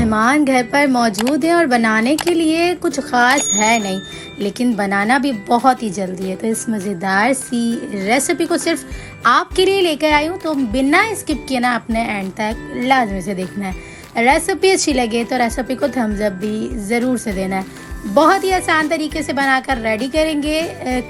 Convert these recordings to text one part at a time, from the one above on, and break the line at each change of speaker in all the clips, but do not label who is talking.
मेहमान घर पर मौजूद हैं और बनाने के लिए कुछ ख़ास है नहीं, लेकिन बनाना भी बहुत ही जल्दी है। तो इस मज़ेदार सी रेसिपी को सिर्फ आपके लिए लेकर आई हूँ, तो बिना स्किप किए ना अपने एंड तक लाजमी से देखना है। रेसिपी अच्छी लगे तो रेसिपी को थम्स अप भी ज़रूर से देना है। बहुत ही आसान तरीके से बनाकर रेडी करेंगे,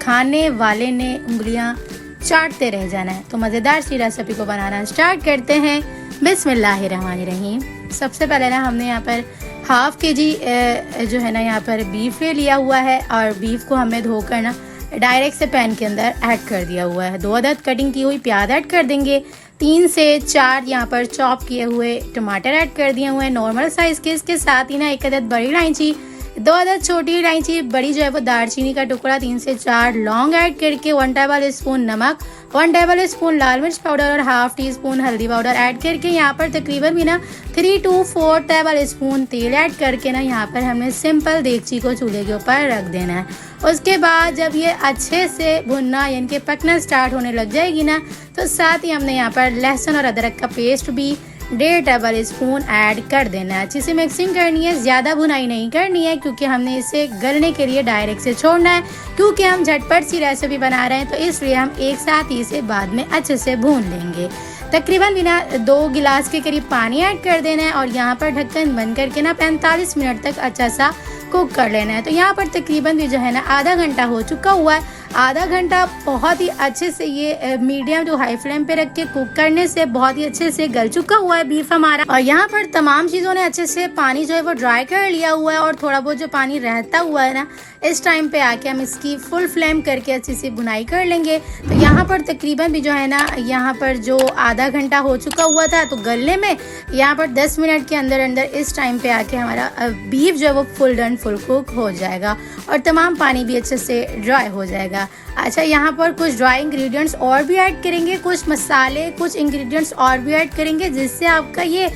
खाने वाले ने उंगलियाँ चाटते रह जाना है। तो मज़ेदार सी रेसिपी को बनाना स्टार्ट करते हैं। बिस्मिल्लाहिर्रहमानिर्रहीम। सबसे पहले ना हमने यहाँ पर हाफ़ kg जो है ना यहाँ पर बीफ ले लिया हुआ है और बीफ को हमें धोकर ना डायरेक्ट से पैन के अंदर ऐड कर दिया हुआ है। 2 अदद कटिंग की हुई प्याज ऐड कर देंगे। 3 से 4 यहाँ पर चॉप किए हुए टमाटर ऐड कर दिए हुए हैं नॉर्मल साइज़ के। इसके साथ ही ना 1 अदद बड़ी इलायची, 2 अदद छोटी इलायची, बड़ी जो है वो दालचीनी का टुकड़ा, 3 से 4 लौंग ऐड करके 1 टेबल स्पून नमक, 1 टेबल स्पून लाल मिर्च पाउडर और हाफ टी स्पून हल्दी पाउडर ऐड करके यहाँ पर तकरीबन भी ना 3 to 4 टेबल स्पून तेल ऐड करके ना यहाँ पर हमें सिंपल देगची को चूल्हे के ऊपर रख देना है। उसके बाद जब ये अच्छे से भुनना यानी कि पकना स्टार्ट होने लग जाएगी ना, तो साथ ही हमने यहाँ पर लहसुन और अदरक का पेस्ट भी 1.5 टेबल स्पून ऐड कर देना है। अच्छी से मिक्सिंग करनी है, ज़्यादा भुनाई नहीं करनी है क्योंकि हमने इसे गलने के लिए डायरेक्ट से छोड़ना है, क्योंकि हम झटपट सी रेसिपी बना रहे हैं, तो इसलिए हम एक साथ ही इसे बाद में अच्छे से भून लेंगे। तकरीबन बिना 2 गिलास के करीब पानी ऐड कर देना है और यहाँ पर ढक्कन बंद करके ना 45 मिनट तक अच्छा सा कुक कर लेना है। तो यहाँ पर तकरीबन भी जो है ना आधा घंटा हो चुका हुआ है। आधा घंटा बहुत ही अच्छे से ये मीडियम टू हाई फ्लेम पे रख के कुक करने से बहुत ही अच्छे से गल चुका हुआ है बीफ हमारा। और यहाँ पर तमाम चीज़ों ने अच्छे से पानी जो है वो ड्राई कर लिया हुआ है और थोड़ा बहुत जो पानी रहता हुआ है ना, इस टाइम पे आके हम इसकी फुल फ्लेम करके अच्छी सी भुनाई कर लेंगे। तो यहाँ पर तकरीबन भी जो है ना यहाँ पर जो आधा घंटा हो चुका हुआ था, तो गलने में यहाँ पर 10 मिनट के अंदर अंदर इस टाइम पे आके हमारा बीफ जो है वो फुल डन फुल कुक हो जाएगा और तमाम पानी भी अच्छे से ड्राई हो जाएगा। अच्छा, यहाँ पर कुछ ड्राई इंग्रेडिएंट्स और भी ऐड करेंगे, कुछ मसाले, कुछ इंग्रेडिएंट्स और भी ऐड करेंगे, जिससे आपका ये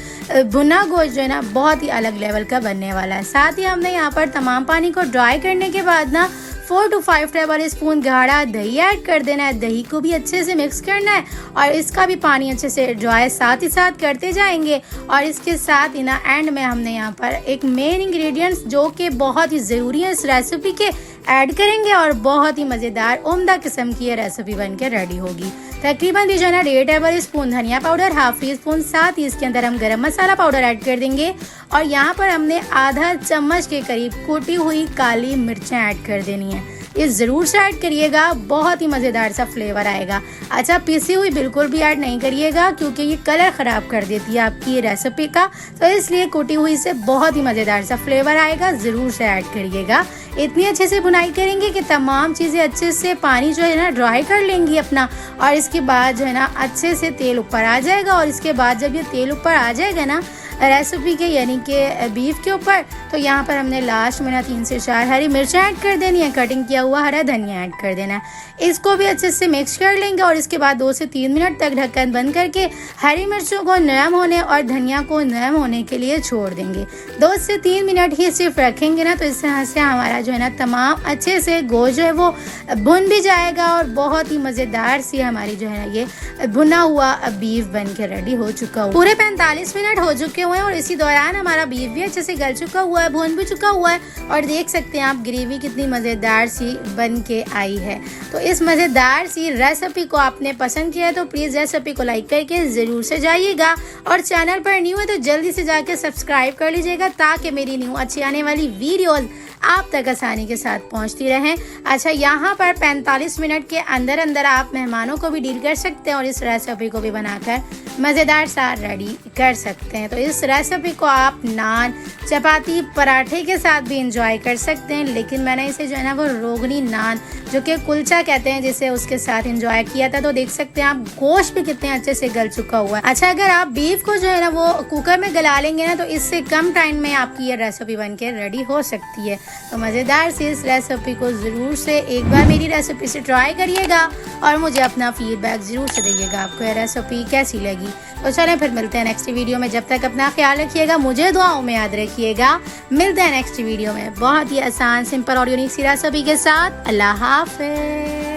भुना गोश्त जो है ना बहुत ही अलग लेवल का बनने वाला है। साथ ही हमने यहाँ पर तमाम पानी को ड्राई करने के बाद ना 4 to 5 टेबल स्पून गाढ़ा दही ऐड कर देना है। दही को भी अच्छे से मिक्स करना है और इसका भी पानी अच्छे से ड्राई साथ ही साथ करते जाएंगे। और इसके साथ ही ना एंड में हमने यहाँ पर एक मेन इंग्रेडिएंट्स जो कि बहुत ही ज़रूरी है इस रेसिपी के, ऐड करेंगे और बहुत ही मज़ेदार उम्दा किस्म की ये रेसिपी बन के रेडी होगी। तकरीबन भी जो है ना 1.5 टेबल स्पून धनिया पाउडर, हाफ टी स्पून, साथ ही इसके अंदर हम गरम मसाला पाउडर ऐड कर देंगे और यहाँ पर हमने आधा चम्मच के करीब कुटी हुई काली मिर्चें ऐड कर देनी है। ये ज़रूर से ऐड करिएगा, बहुत ही मज़ेदार सा फ्लेवर आएगा। अच्छा, पिसी हुई बिल्कुल भी ऐड नहीं करिएगा क्योंकि ये कलर ख़राब कर देती है आपकी ये रेसिपी का, तो इसलिए कुटी हुई से बहुत ही मज़ेदार सा फ्लेवर आएगा, ज़रूर से ऐड करिएगा। इतनी अच्छे से भुनाई करेंगे कि तमाम चीज़ें अच्छे से पानी जो है ना ड्राई कर लेंगी अपना, और इसके बाद जो है ना अच्छे से तेल ऊपर आ जाएगा। और इसके बाद जब ये तेल ऊपर आ जाएगा ना रेसिपी के यानी कि बीफ के ऊपर, तो यहाँ पर हमने लास्ट में ना 3 से 4 हरी मिर्च ऐड कर देनी है, कटिंग किया हुआ हरा धनिया ऐड कर देना है। इसको भी अच्छे से मिक्स कर लेंगे और इसके बाद 2 से 3 मिनट तक ढक्कन बंद करके हरी मिर्चों को नरम होने और धनिया को नरम होने के लिए छोड़ देंगे। 2 से 3 मिनट ही सिर्फ रखेंगे ना, तो इस तरह से हमारा जो है ना तमाम अच्छे से गोश्त जो है वो भुन भी जाएगा और बहुत ही मज़ेदार सी हमारी जो है ना ये भुना हुआ बीफ बन के रेडी हो चुका हुआ। पूरे 45 मिनट हो चुके हुए हैं और इसी दौरान हमारा बीफ भी अच्छे से गल चुका हुआ है, भुन भी चुका हुआ है और देख सकते हैं आप ग्रेवी कितनी मज़ेदार सी बन के आई है। तो इस मज़ेदार सी रेसिपी को आपने पसंद किया है तो प्लीज़ रेसिपी को लाइक करके ज़रूर से जाइएगा और चैनल पर न्यू है तो जल्दी से जाके सब्सक्राइब कर लीजिएगा ताकि मेरी न्यू अच्छी आने वाली वीडियोज़ आप तक आसानी के साथ पहुंचती रहें। अच्छा, यहाँ पर 45 मिनट के अंदर अंदर आप मेहमानों को भी डील कर सकते हैं और इस रेसिपी को भी बनाकर मज़ेदार सा रेडी कर सकते हैं। तो इस रेसिपी को आप नान, चपाती, पराठे के साथ भी इंजॉय कर सकते हैं, लेकिन मैंने इसे जो है ना वो रोगनी नान जो कि कुलचा कहते हैं जिसे उसके साथ इंजॉय किया था। तो देख सकते हैं आप गोश्त भी कितने अच्छे से गल चुका हुआ है। अच्छा, अगर आप बीफ को जो है ना वो कुकर में गला लेंगे ना, तो इससे कम टाइम में आपकी ये रेसिपी बन के रेडी हो सकती है। तो मज़ेदार सी इस रेसिपी को ज़रूर से एक बार मेरी रेसिपी से ट्राई करिएगा और मुझे अपना फीडबैक ज़रूर से दीजिएगा आपको ये रेसिपी कैसी लगी। तो चलें फिर मिलते हैं नेक्स्ट वीडियो में। जब तक अपना ख्याल रखिएगा, मुझे दुआओं में याद रखिएगा। मिलते हैं नेक्स्ट वीडियो में बहुत ही आसान, सिंपल और यूनिक सी रेसिपी के साथ। अल्लाह हाफ़िज़।